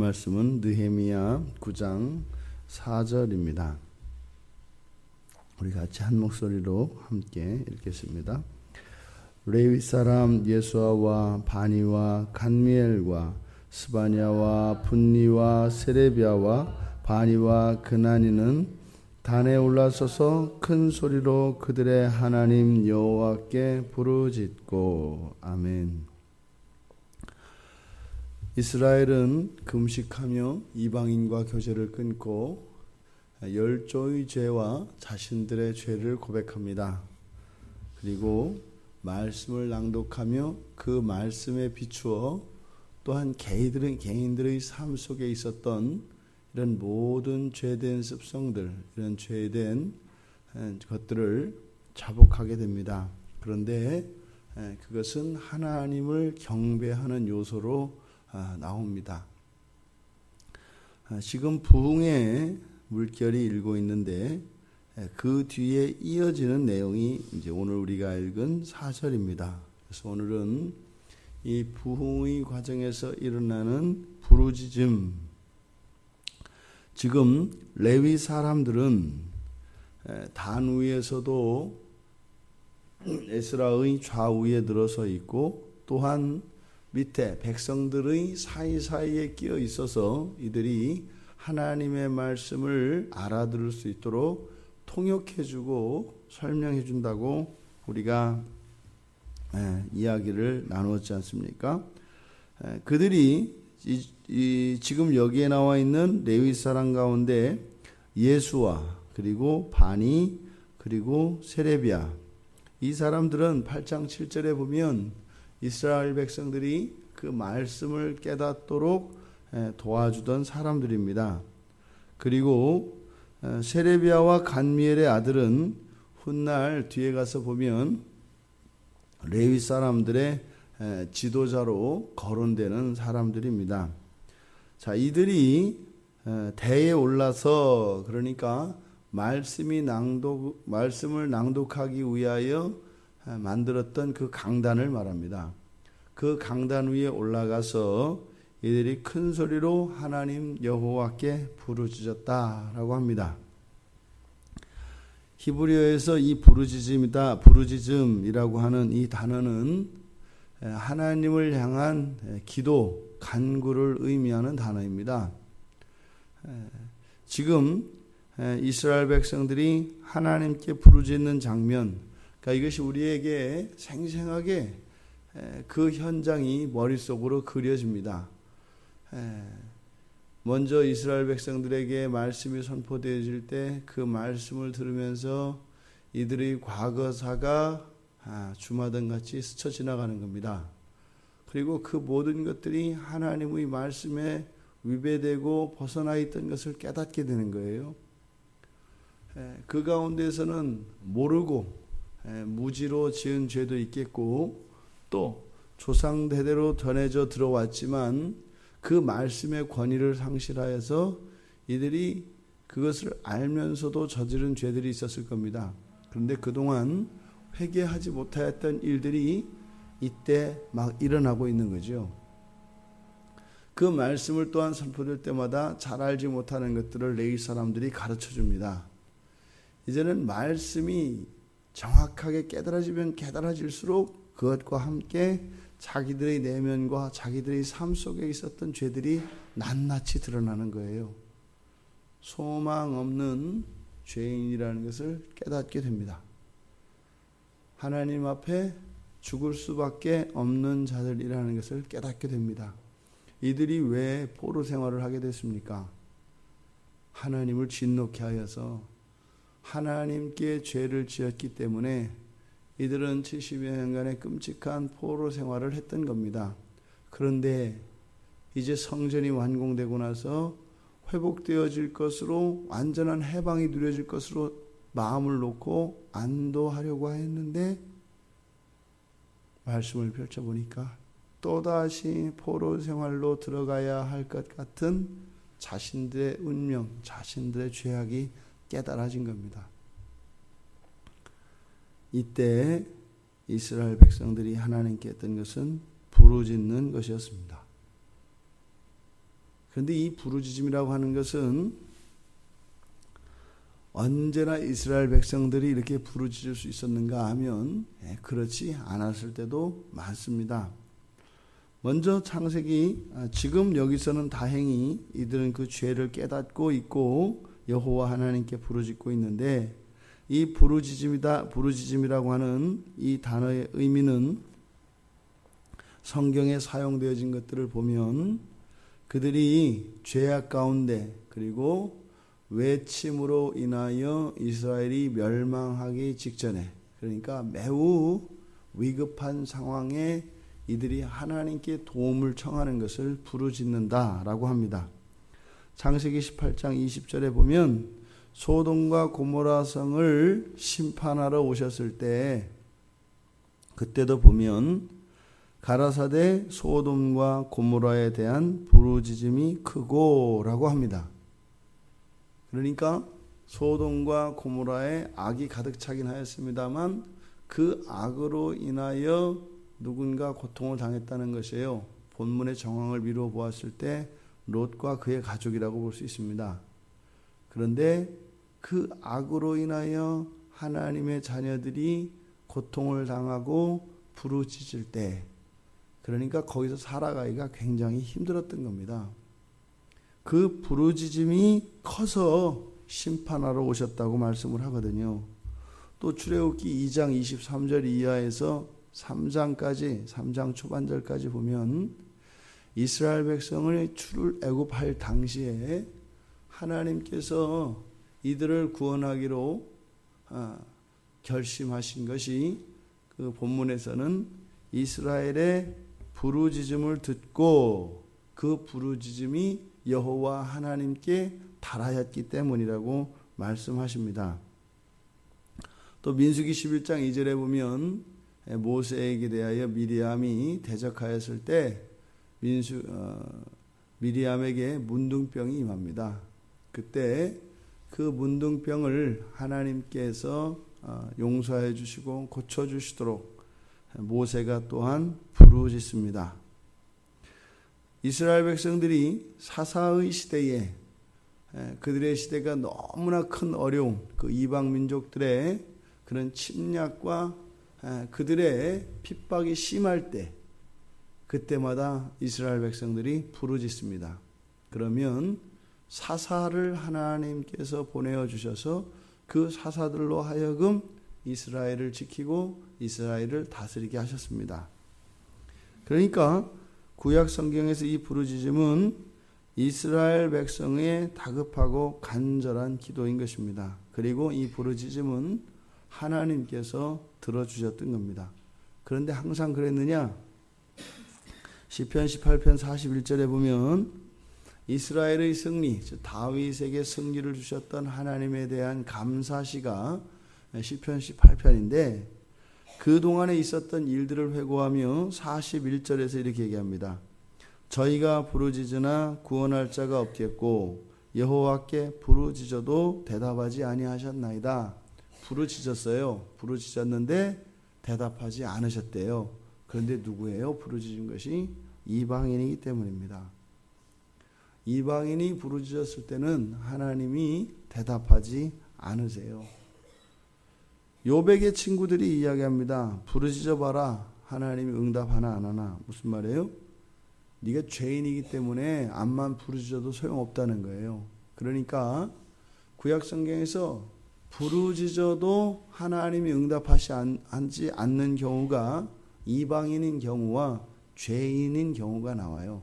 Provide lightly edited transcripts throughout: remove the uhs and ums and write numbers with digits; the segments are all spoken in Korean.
말씀은 느헤미야 9장 4절입니다. 우리 같이 한 목소리로 함께 읽겠습니다. 레위 사람 예수아와 바니와 간미엘과 스바냐와 분니와 세레비아와 바니와 그나니는 단에 올라서서 큰 소리로 그들의 하나님 여호와께 부르짖고 아멘. 이스라엘은 금식하며 이방인과 교제를 끊고 열조의 죄와 자신들의 죄를 고백합니다. 그리고 말씀을 낭독하며 그 말씀에 비추어 또한 개인들의 삶 속에 있었던 이런 모든 죄된 습성들, 이런 죄된 것들을 자복하게 됩니다. 그런데 그것은 하나님을 경배하는 요소로 나옵니다. 지금 부흥의 물결이 일고 있는데 그 뒤에 이어지는 내용이 이제 오늘 우리가 읽은 4절입니다. 그래서 오늘은 이 부흥의 과정에서 일어나는 부르짖음, 지금 레위 사람들은 단 위에서도 에스라의 좌우에 들어서 있고 또한 밑에 백성들의 사이사이에 끼어 있어서 이들이 하나님의 말씀을 알아들을 수 있도록 통역해주고 설명해준다고 우리가 이야기를 나누었지 않습니까? 그들이 지금 여기에 나와 있는 레위 사람 가운데 예수와 그리고 바니 그리고 세레비아, 이 사람들은 8장 7절에 보면 이스라엘 백성들이 그 말씀을 깨닫도록 도와주던 사람들입니다. 그리고 세레비아와 간미엘의 아들은 훗날 뒤에 가서 보면 레위 사람들의 지도자로 거론되는 사람들입니다. 자, 이들이 대에 올라서 그러니까 말씀을 낭독하기 위하여 만들었던 그 강단을 말합니다. 그 강단 위에 올라가서 이들이 큰 소리로 하나님 여호와께 부르짖었다라고 합니다. 히브리어에서 이 부르짖음이라고 하는 이 단어는 하나님을 향한 기도, 간구를 의미하는 단어입니다. 지금 이스라엘 백성들이 하나님께 부르짖는 장면, 그러니까 이것이 우리에게 생생하게 그 현장이 머릿속으로 그려집니다. 먼저 이스라엘 백성들에게 말씀이 선포되어질 때 그 말씀을 들으면서 이들의 과거사가 주마등같이 스쳐 지나가는 겁니다. 그리고 그 모든 것들이 하나님의 말씀에 위배되고 벗어나 있던 것을 깨닫게 되는 거예요. 그 가운데서는 모르고 무지로 지은 죄도 있겠고 또 조상 대대로 전해져 들어왔지만 그 말씀의 권위를 상실하여서 이들이 그것을 알면서도 저지른 죄들이 있었을 겁니다. 그런데 그동안 회개하지 못하였던 일들이 이때 막 일어나고 있는 거죠. 그 말씀을 또한 선포될 때마다 잘 알지 못하는 것들을 레위 사람들이 가르쳐 줍니다. 이제는 말씀이 정확하게 깨달아지면 깨달아질수록 그것과 함께 자기들의 내면과 자기들의 삶 속에 있었던 죄들이 낱낱이 드러나는 거예요. 소망 없는 죄인이라는 것을 깨닫게 됩니다. 하나님 앞에 죽을 수밖에 없는 자들이라는 것을 깨닫게 됩니다. 이들이 왜 포로 생활을 하게 됐습니까? 하나님을 진노케 하여서 하나님께 죄를 지었기 때문에 이들은 70여 년간의 끔찍한 포로 생활을 했던 겁니다. 그런데 이제 성전이 완공되고 나서 회복되어질 것으로, 완전한 해방이 누려질 것으로 마음을 놓고 안도하려고 했는데 말씀을 펼쳐보니까 또다시 포로 생활로 들어가야 할 것 같은 자신들의 운명, 자신들의 죄악이 깨달아진 겁니다. 이때 이스라엘 백성들이 하나님께 했던 것은 부르짖는 것이었습니다. 그런데 이 부르짖음이라고 하는 것은 언제나 이스라엘 백성들이 이렇게 부르짖을 수 있었는가 하면 그렇지 않았을 때도 많습니다. 먼저 창세기, 지금 여기서는 다행히 이들은 그 죄를 깨닫고 있고 여호와 하나님께 부르짖고 있는데, 이 부르짖음이라고 하는 이 단어의 의미는 성경에 사용되어진 것들을 보면 그들이 죄악 가운데, 그리고 외침으로 인하여 이스라엘이 멸망하기 직전에, 그러니까 매우 위급한 상황에 이들이 하나님께 도움을 청하는 것을 부르짖는다라고 합니다. 창세기 18장 20절에 보면 소돔과 고모라 성을 심판하러 오셨을 때, 그때도 보면 가라사대 소돔과 고모라에 대한 부르짖음이 크고라고 합니다. 그러니까 소돔과 고모라에 악이 가득 차긴 하였습니다만 그 악으로 인하여 누군가 고통을 당했다는 것이에요. 본문의 정황을 미루어 보았을 때 롯과 그의 가족이라고 볼 수 있습니다. 그런데 그 악으로 인하여 하나님의 자녀들이 고통을 당하고 부르짖을 때, 그러니까 거기서 살아가기가 굉장히 힘들었던 겁니다. 그 부르짖음이 커서 심판하러 오셨다고 말씀을 하거든요. 또 출애굽기 2장 23절 이하에서 3장 초반절까지 보면 이스라엘 백성을 출애굽할 당시에 하나님께서 이들을 구원하기로 결심하신 것이, 그 본문에서는 이스라엘의 부르짖음을 듣고 그 부르짖음이 여호와 하나님께 달하였기 때문이라고 말씀하십니다. 또 민수기 11장 2절에 보면 모세에게 대하여 미리암이 대적하였을 때 미리암에게 문둥병이 임합니다. 그때 그 문둥병을 하나님께서 용서해 주시고 고쳐주시도록 모세가 또한 부르짖습니다. 이스라엘 백성들이 사사의 시대에, 그들의 시대가 너무나 큰 어려움, 그 이방 민족들의 그런 침략과 그들의 핍박이 심할 때, 그때마다 이스라엘 백성들이 부르짖습니다. 그러면 사사를 하나님께서 보내어 주셔서 그 사사들로 하여금 이스라엘을 지키고 이스라엘을 다스리게 하셨습니다. 그러니까 구약 성경에서 이 부르짖음은 이스라엘 백성의 다급하고 간절한 기도인 것입니다. 그리고 이 부르짖음은 하나님께서 들어주셨던 겁니다. 그런데 항상 그랬느냐? 시편 18편 41절에 보면 이스라엘의 승리, 즉 다윗에게 승리를 주셨던 하나님에 대한 감사시가 시편 18편인데, 그동안에 있었던 일들을 회고하며 41절에서 이렇게 얘기합니다. 저희가 부르짖으나 구원할 자가 없겠고 여호와께 부르짖어도 대답하지 아니하셨나이다. 부르짖었어요. 부르짖었는데 대답하지 않으셨대요. 그런데 누구예요? 부르짖은 것이 이방인이기 때문입니다. 이방인이 부르짖었을 때는 하나님이 대답하지 않으세요. 욥에게 친구들이 이야기합니다. 부르짖어 봐라. 하나님이 응답하나 안 하나. 무슨 말이에요? 네가 죄인이기 때문에 암만 부르짖어도 소용없다는 거예요. 그러니까 구약 성경에서 부르짖어도 하나님이 응답하지 않는 경우가 이방인인 경우와 죄인인 경우가 나와요.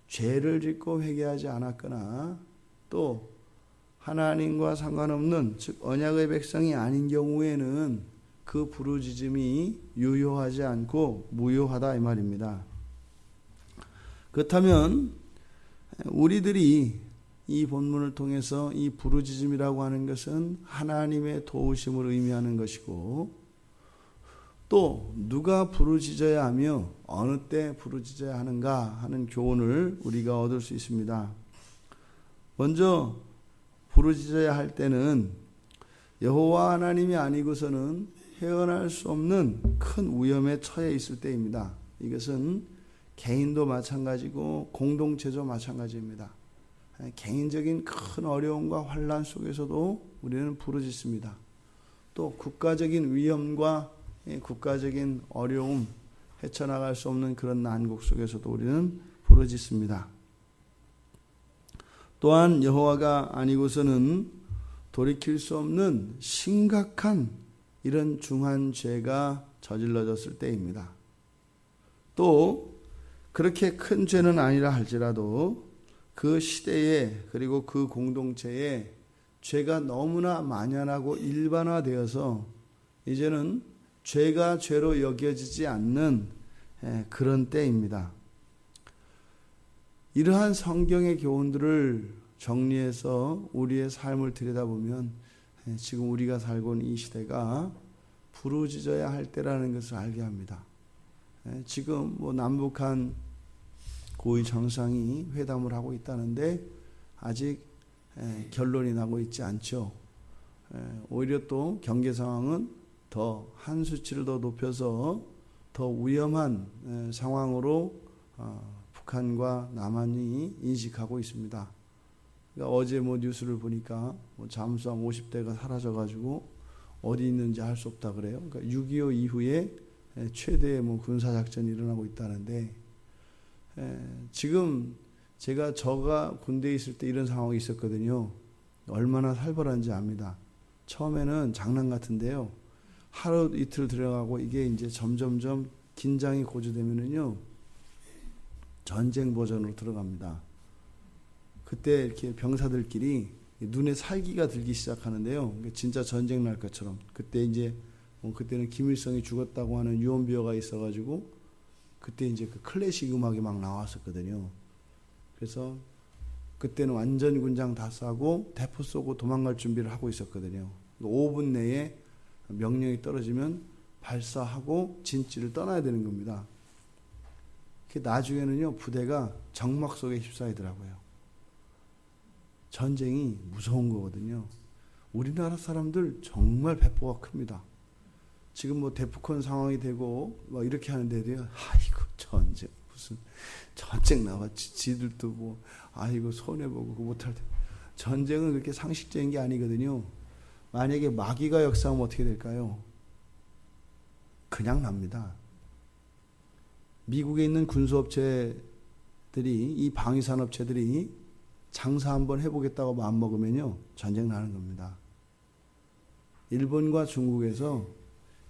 죄를 짓고 회개하지 않았거나 또 하나님과 상관없는, 즉 언약의 백성이 아닌 경우에는 그 부르짖음이 유효하지 않고 무효하다 이 말입니다. 그렇다면 우리들이 이 본문을 통해서 이 부르짖음이라고 하는 것은 하나님의 도우심을 의미하는 것이고, 또 누가 부르짖어야 하며 어느 때 부르짖어야 하는가 하는 교훈을 우리가 얻을 수 있습니다. 먼저 부르짖어야 할 때는 여호와 하나님이 아니고서는 헤어날 수 없는 큰 위험에 처해 있을 때입니다. 이것은 개인도 마찬가지고 공동체도 마찬가지입니다. 개인적인 큰 어려움과 환난 속에서도 우리는 부르짖습니다. 또 국가적인 위험과 국가적인 어려움, 헤쳐나갈 수 없는 그런 난국 속에서도 우리는 부르짖습니다. 또한 여호와가 아니고서는 돌이킬 수 없는 심각한 이런 중한 죄가 저질러졌을 때입니다. 또 그렇게 큰 죄는 아니라 할지라도 그 시대에 그리고 그 공동체에 죄가 너무나 만연하고 일반화되어서 이제는 죄가 죄로 여겨지지 않는 그런 때입니다. 이러한 성경의 교훈들을 정리해서 우리의 삶을 들여다보면 지금 우리가 살고 있는 이 시대가 부르짖어야 할 때라는 것을 알게 합니다. 지금 남북한 고위 정상이 회담을 하고 있다는데 아직 결론이 나고 있지 않죠. 오히려 또 경계 상황은 더 한 수치를 더 높여서 더 위험한 상황으로 북한과 남한이 인식하고 있습니다. 그러니까 어제 뉴스를 보니까 잠수함 50대가 사라져가지고 어디 있는지 알 수 없다 그래요. 그러니까 6.25 이후에 최대의 군사작전이 일어나고 있다는데, 지금 저가 군대에 있을 때 이런 상황이 있었거든요. 얼마나 살벌한지 압니다. 처음에는 장난 같은데요. 하루 이틀 들어가고 이게 이제 점점점 긴장이 고조되면은요, 전쟁 버전으로 들어갑니다. 그때 이렇게 병사들끼리 눈에 살기가 들기 시작하는데요. 진짜 전쟁 날 것처럼. 그때 이제 그때는 김일성이 죽었다고 하는 유언비어가 있어가지고 그때 이제 그 클래식 음악이 막 나왔었거든요. 그래서 그때는 완전 군장 다 싸고 대포 쏘고 도망갈 준비를 하고 있었거든요. 5분 내에 명령이 떨어지면 발사하고 진지를 떠나야 되는 겁니다. 나중에는요, 부대가 정막 속에 휩싸이더라고요. 전쟁이 무서운 거거든요. 우리나라 사람들 정말 배포가 큽니다. 지금 데프콘 상황이 되고 이렇게 하는데도요, 아이고 전쟁 무슨 전쟁 나왔지, 지들도 아이고 손해보고 못할 때. 전쟁은 그렇게 상식적인 게 아니거든요. 만약에 마귀가 역사하면 어떻게 될까요? 그냥 납니다. 미국에 있는 군수업체들이, 이 방위산업체들이 장사 한번 해보겠다고 마음먹으면요, 전쟁 나는 겁니다. 일본과 중국에서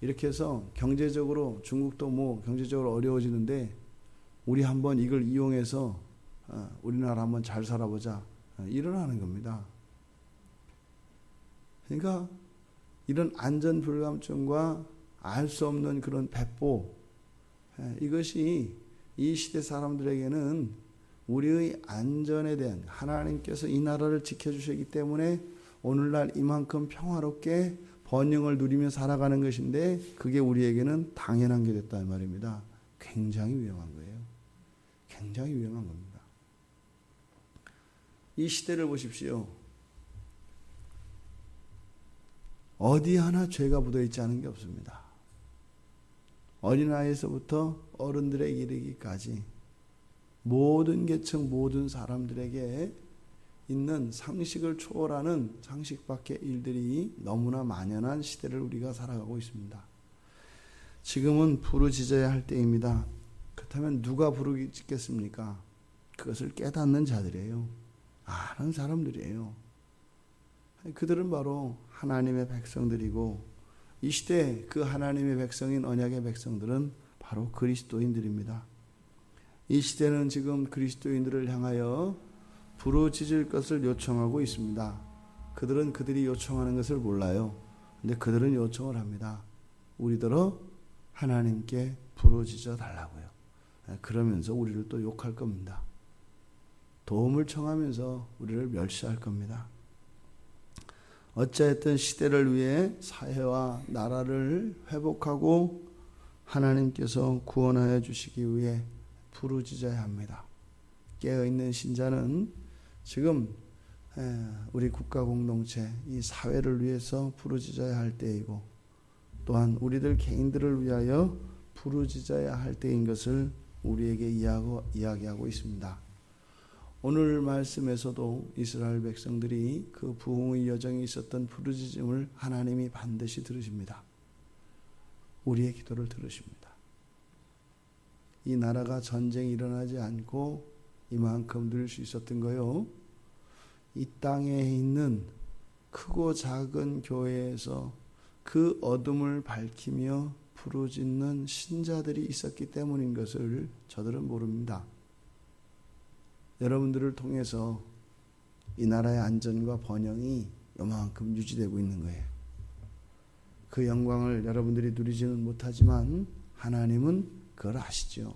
이렇게 해서 경제적으로, 중국도 경제적으로 어려워지는데 우리 한번 이걸 이용해서 우리나라 한번 잘 살아보자, 일어나는 겁니다. 그러니까 이런 안전불감증과 알 수 없는 그런 배포, 이것이 이 시대 사람들에게는 우리의 안전에 대한, 하나님께서 이 나라를 지켜주시기 때문에 오늘날 이만큼 평화롭게 번영을 누리며 살아가는 것인데, 그게 우리에게는 당연한 게 됐다는 말입니다. 굉장히 위험한 거예요. 굉장히 위험한 겁니다. 이 시대를 보십시오. 어디 하나 죄가 묻어있지 않은 게 없습니다. 어린아이에서부터 어른들에 이르기까지 모든 계층, 모든 사람들에게 있는 상식을 초월하는 상식 밖의 일들이 너무나 만연한 시대를 우리가 살아가고 있습니다. 지금은 부르짖어야 할 때입니다. 그렇다면 누가 부르짖겠습니까? 그것을 깨닫는 자들이에요. 아는 사람들이에요. 그들은 바로 하나님의 백성들이고, 이 시대 그 하나님의 백성인 언약의 백성들은 바로 그리스도인들입니다. 이 시대는 지금 그리스도인들을 향하여 부르짖을 것을 요청하고 있습니다. 그들은 그들이 요청하는 것을 몰라요. 근데 그들은 요청을 합니다. 우리더러 하나님께 부르짖어 달라고요. 그러면서 우리를 또 욕할 겁니다. 도움을 청하면서 우리를 멸시할 겁니다. 어찌하였든 시대를 위해 사회와 나라를 회복하고 하나님께서 구원하여 주시기 위해 부르짖어야 합니다. 깨어있는 신자는 지금 우리 국가 공동체, 이 사회를 위해서 부르짖어야 할 때이고, 또한 우리들 개인들을 위하여 부르짖어야 할 때인 것을 우리에게 이야기하고 있습니다. 오늘 말씀에서도 이스라엘 백성들이 그 부흥의 여정에 있었던 부르짖음을 하나님이 반드시 들으십니다. 우리의 기도를 들으십니다. 이 나라가 전쟁이 일어나지 않고 이만큼 누릴 수 있었던 거요. 이 땅에 있는 크고 작은 교회에서 그 어둠을 밝히며 부르짖는 신자들이 있었기 때문인 것을 저들은 모릅니다. 여러분들을 통해서 이 나라의 안전과 번영이 요만큼 유지되고 있는 거예요. 그 영광을 여러분들이 누리지는 못하지만 하나님은 그걸 아시죠.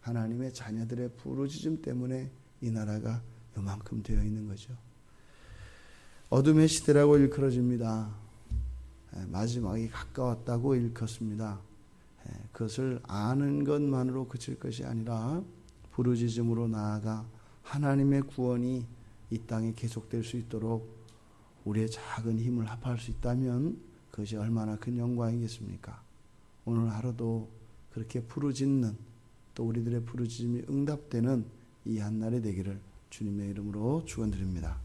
하나님의 자녀들의 부르짖음 때문에 이 나라가 요만큼 되어 있는 거죠. 어둠의 시대라고 일컬어집니다. 마지막이 가까웠다고 일컫습니다. 그것을 아는 것만으로 그칠 것이 아니라 부르짖음으로 나아가 하나님의 구원이 이 땅에 계속될 수 있도록 우리의 작은 힘을 합할 수 있다면 그것이 얼마나 큰 영광이겠습니까? 오늘 하루도 그렇게 부르짖는, 또 우리들의 부르짖음이 응답되는 이 한날이 되기를 주님의 이름으로 축원드립니다.